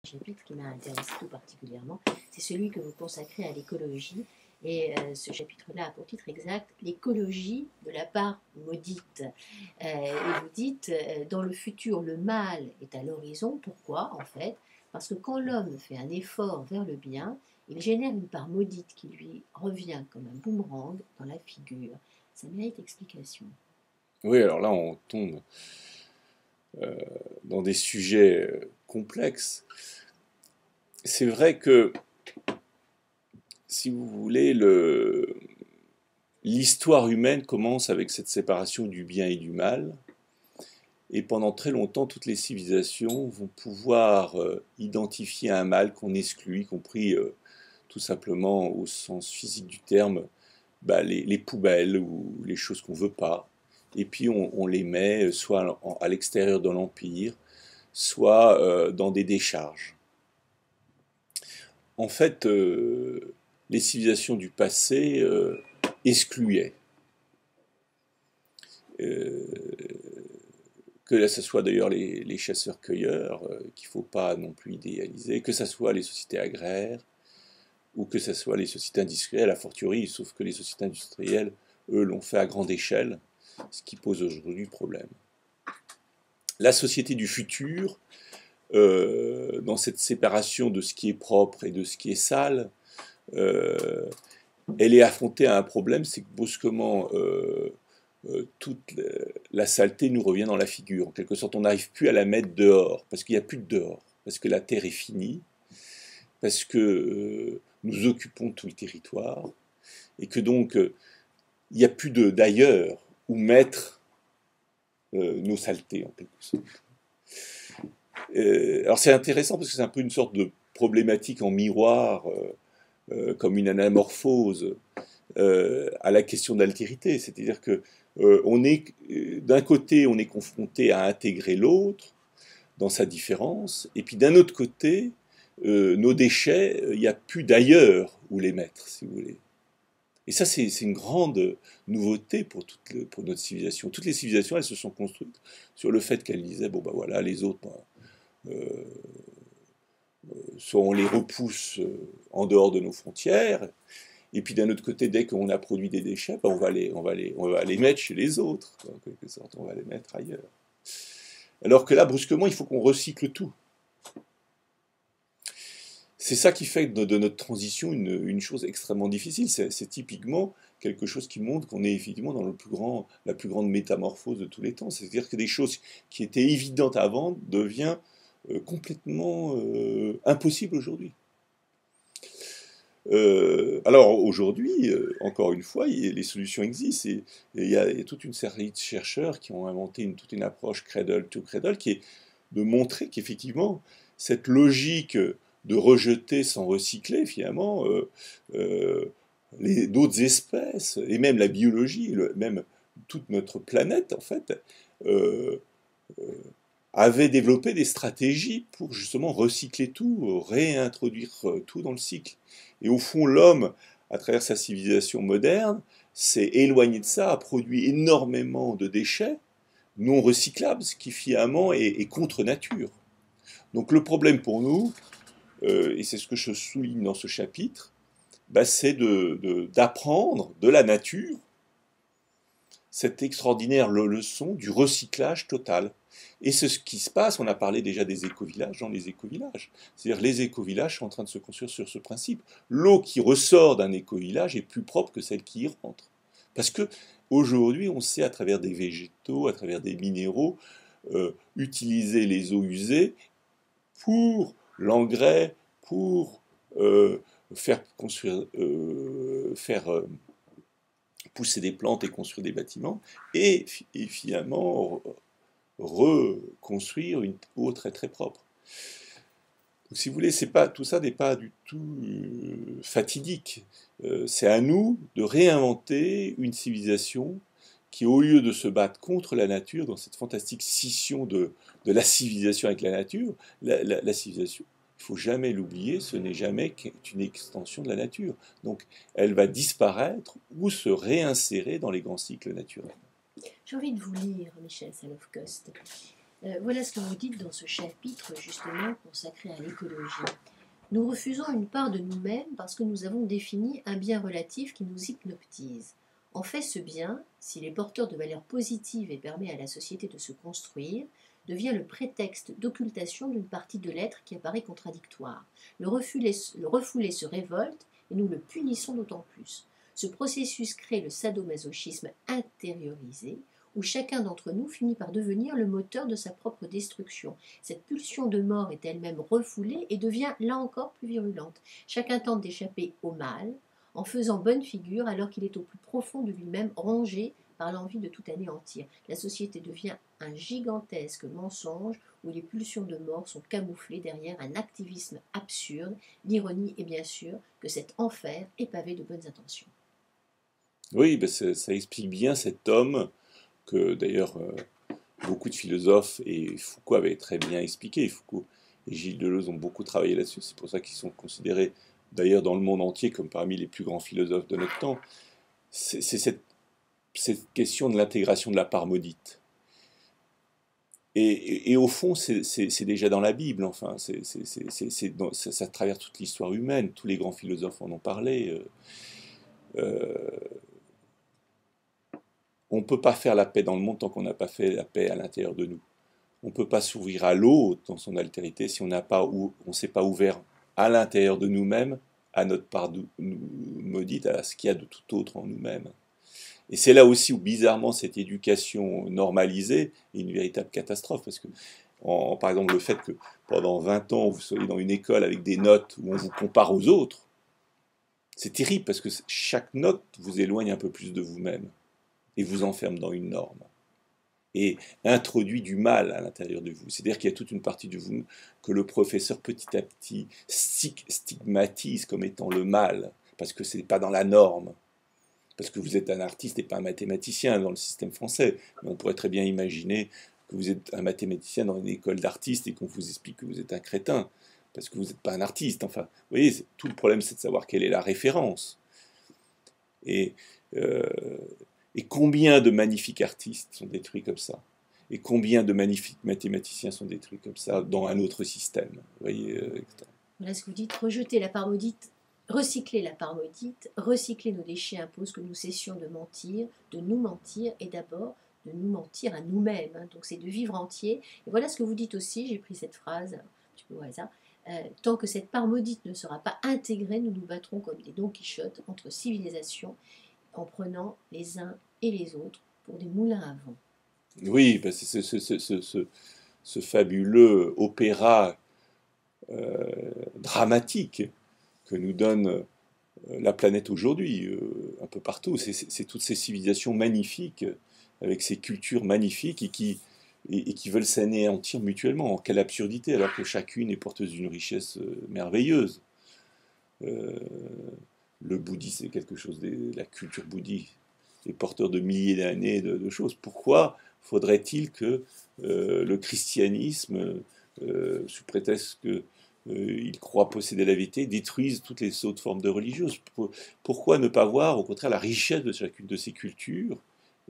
chapitre qui m'a intéressé tout particulièrement, c'est celui que vous consacrez à l'écologie. Et ce chapitre-là a pour titre exact l'écologie de la part maudite. Et vous dites, dans le futur, le mal est à l'horizon. Pourquoi, en fait? Parce que quand l'homme fait un effort vers le bien, il génère une part maudite qui lui revient comme un boomerang dans la figure. Ça mérite explication. Oui, alors là, on tombe dans des sujets complexes. C'est vrai que, si vous voulez, l'histoire humaine commence avec cette séparation du bien et du mal. Et pendant très longtemps, toutes les civilisations vont pouvoir identifier un mal qu'on exclut, y compris tout simplement au sens physique du terme, les poubelles ou les choses qu'on ne veut pas. Et puis on les met soit à l'extérieur de l'Empire, soit dans des décharges. En fait, les civilisations du passé excluaient. Que ce soit d'ailleurs les chasseurs-cueilleurs, qu'il ne faut pas non plus idéaliser, que ce soit les sociétés agraires, ou que ce soit les sociétés industrielles, a fortiori, sauf que les sociétés industrielles, eux, l'ont fait à grande échelle, ce qui pose aujourd'hui problème. La société du futur, dans cette séparation de ce qui est propre et de ce qui est sale, elle est affrontée à un problème, c'est que brusquement, toute la saleté nous revient dans la figure. En quelque sorte, on n'arrive plus à la mettre dehors, parce qu'il n'y a plus de dehors, parce que la terre est finie, parce que nous occupons tout le territoire, et que donc il n'y a plus d'ailleurs où mettre nos saletés, en quelque sorte. Alors c'est intéressant parce que c'est un peu une sorte de problématique en miroir, comme une anamorphose à la question de l'altérité. C'est-à-dire que d'un côté, on est confronté à intégrer l'autre dans sa différence, et puis d'un autre côté, nos déchets, il n'y a plus d'ailleurs où les mettre, si vous voulez. Et ça, c'est une grande nouveauté pour notre civilisation. Toutes les civilisations, elles se sont construites sur le fait qu'elles disaient, bon ben voilà, les autres, soit on les repousse en dehors de nos frontières, et puis d'un autre côté, dès qu'on a produit des déchets, on va les mettre chez les autres, en quelque sorte, on va les mettre ailleurs. Alors que là, brusquement, il faut qu'on recycle tout. C'est ça qui fait de notre transition une chose extrêmement difficile. C'est typiquement quelque chose qui montre qu'on est effectivement dans la plus grande métamorphose de tous les temps. C'est-à-dire que des choses qui étaient évidentes avant deviennent complètement impossibles aujourd'hui. Alors aujourd'hui, encore une fois, les solutions existent. Et il y a toute une série de chercheurs qui ont inventé toute une approche cradle to cradle qui est de montrer qu'effectivement, cette logique de rejeter sans recycler, finalement, d'autres espèces, et même la biologie, même toute notre planète, en fait, avait développé des stratégies pour justement recycler tout, réintroduire tout dans le cycle. Et au fond, l'homme, à travers sa civilisation moderne, s'est éloigné de ça, a produit énormément de déchets non recyclables, ce qui finalement est contre nature. Donc le problème pour nous, et c'est ce que je souligne dans ce chapitre, c'est d'apprendre de la nature cette extraordinaire leçon du recyclage total. Et c'est ce qui se passe, on a parlé déjà des écovillages dans les écovillages. C'est-à-dire les écovillages sont en train de se construire sur ce principe. L'eau qui ressort d'un écovillage est plus propre que celle qui y rentre. Parce que aujourd'hui, on sait à travers des végétaux, à travers des minéraux, utiliser les eaux usées pour l'engrais, pour faire pousser des plantes et construire des bâtiments, et finalement reconstruire une eau très très propre. Donc, si vous voulez, tout ça n'est pas du tout fatidique. C'est à nous de réinventer une civilisation qui, au lieu de se battre contre la nature, dans cette fantastique scission de la civilisation avec la nature, la civilisation, il ne faut jamais l'oublier, ce n'est jamais qu'une extension de la nature. Donc elle va disparaître ou se réinsérer dans les grands cycles naturels. J'ai envie de vous lire Michel Salov-Kost. Voilà ce que vous dites dans ce chapitre justement consacré à l'écologie. Nous refusons une part de nous-mêmes parce que nous avons défini un bien relatif qui nous hypnotise. En fait, ce bien, s'il est porteur de valeurs positives et permet à la société de se construire, devient le prétexte d'occultation d'une partie de l'être qui apparaît contradictoire. Le refoulé se révolte et nous le punissons d'autant plus. Ce processus crée le sadomasochisme intériorisé, où chacun d'entre nous finit par devenir le moteur de sa propre destruction. Cette pulsion de mort est elle-même refoulée et devient là encore plus virulente. Chacun tente d'échapper au mal en faisant bonne figure alors qu'il est au plus profond de lui-même rongé par l'envie de tout anéantir. La société devient un gigantesque mensonge où les pulsions de mort sont camouflées derrière un activisme absurde. L'ironie est bien sûr que cet enfer est pavé de bonnes intentions. Oui, ben ça explique bien cet homme que d'ailleurs beaucoup de philosophes, et Foucault avait très bien expliqué, Foucault et Gilles Deleuze ont beaucoup travaillé là-dessus, c'est pour ça qu'ils sont considérés d'ailleurs dans le monde entier comme parmi les plus grands philosophes de notre temps, c'est cette question de l'intégration de la part maudite. Et au fond, c'est déjà dans la Bible, enfin, ça traverse toute l'histoire humaine, tous les grands philosophes en ont parlé. On ne peut pas faire la paix dans le monde tant qu'on n'a pas fait la paix à l'intérieur de nous. On ne peut pas s'ouvrir à l'autre dans son altérité si on ne s'est pas ouvert à l'intérieur de nous-mêmes, à notre part maudite, à ce qu'il y a de tout autre en nous-mêmes. Et c'est là aussi où, bizarrement, cette éducation normalisée est une véritable catastrophe. Parce que, par exemple, le fait que pendant 20 ans, vous soyez dans une école avec des notes où on vous compare aux autres, c'est terrible parce que chaque note vous éloigne un peu plus de vous-même et vous enferme dans une norme. Et introduit du mal à l'intérieur de vous. C'est-à-dire qu'il y a toute une partie de vous que le professeur petit à petit stigmatise comme étant le mal, parce que ce n'est pas dans la norme. Parce que vous êtes un artiste et pas un mathématicien dans le système français. Mais on pourrait très bien imaginer que vous êtes un mathématicien dans une école d'artistes et qu'on vous explique que vous êtes un crétin, parce que vous n'êtes pas un artiste. Enfin, vous voyez, tout le problème, c'est de savoir quelle est la référence. Et, et combien de magnifiques artistes sont détruits comme ça? Et combien de magnifiques mathématiciens sont détruits comme ça dans un autre système? Vous voyez, Voilà ce que vous dites, rejeter la part maudite. Recycler la part maudite, recycler nos déchets impose que nous cessions de mentir, de nous mentir et d'abord de nous mentir à nous-mêmes. Donc c'est de vivre entier. Et voilà ce que vous dites aussi, j'ai pris cette phrase un petit peu au hasard. Tant que cette part maudite ne sera pas intégrée, nous nous battrons comme des Don Quichotte entre civilisations en prenant les uns et les autres pour des moulins à vent. oui, parce que ce fabuleux opéra dramatique que nous donne la planète aujourd'hui, un peu partout. C'est toutes ces civilisations magnifiques, avec ces cultures magnifiques et qui veulent s'anéantir mutuellement. Quelle absurdité, alors que chacune est porteuse d'une richesse merveilleuse. Le bouddhisme, c'est quelque chose, la culture bouddhique est porteur de milliers d'années de choses. Pourquoi faudrait-il que le christianisme, sous prétexte que il croit posséder la vérité, détruisent toutes les autres formes de religieuses. Pourquoi ne pas voir, au contraire, la richesse de chacune de ces cultures,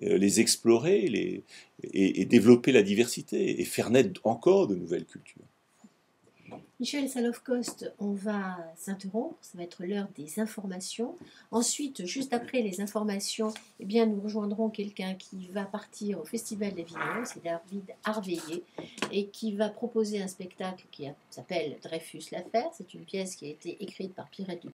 les explorer et développer la diversité et faire naître encore de nouvelles cultures? Michel Salov-Coste, on va s'interrompre, ça va être l'heure des informations. Ensuite, juste après les informations, eh bien, nous rejoindrons quelqu'un qui va partir au Festival d'Avignon, c'est David Harveillé, et qui va proposer un spectacle qui s'appelle Dreyfus l'affaire. C'est une pièce qui a été écrite par Pierrette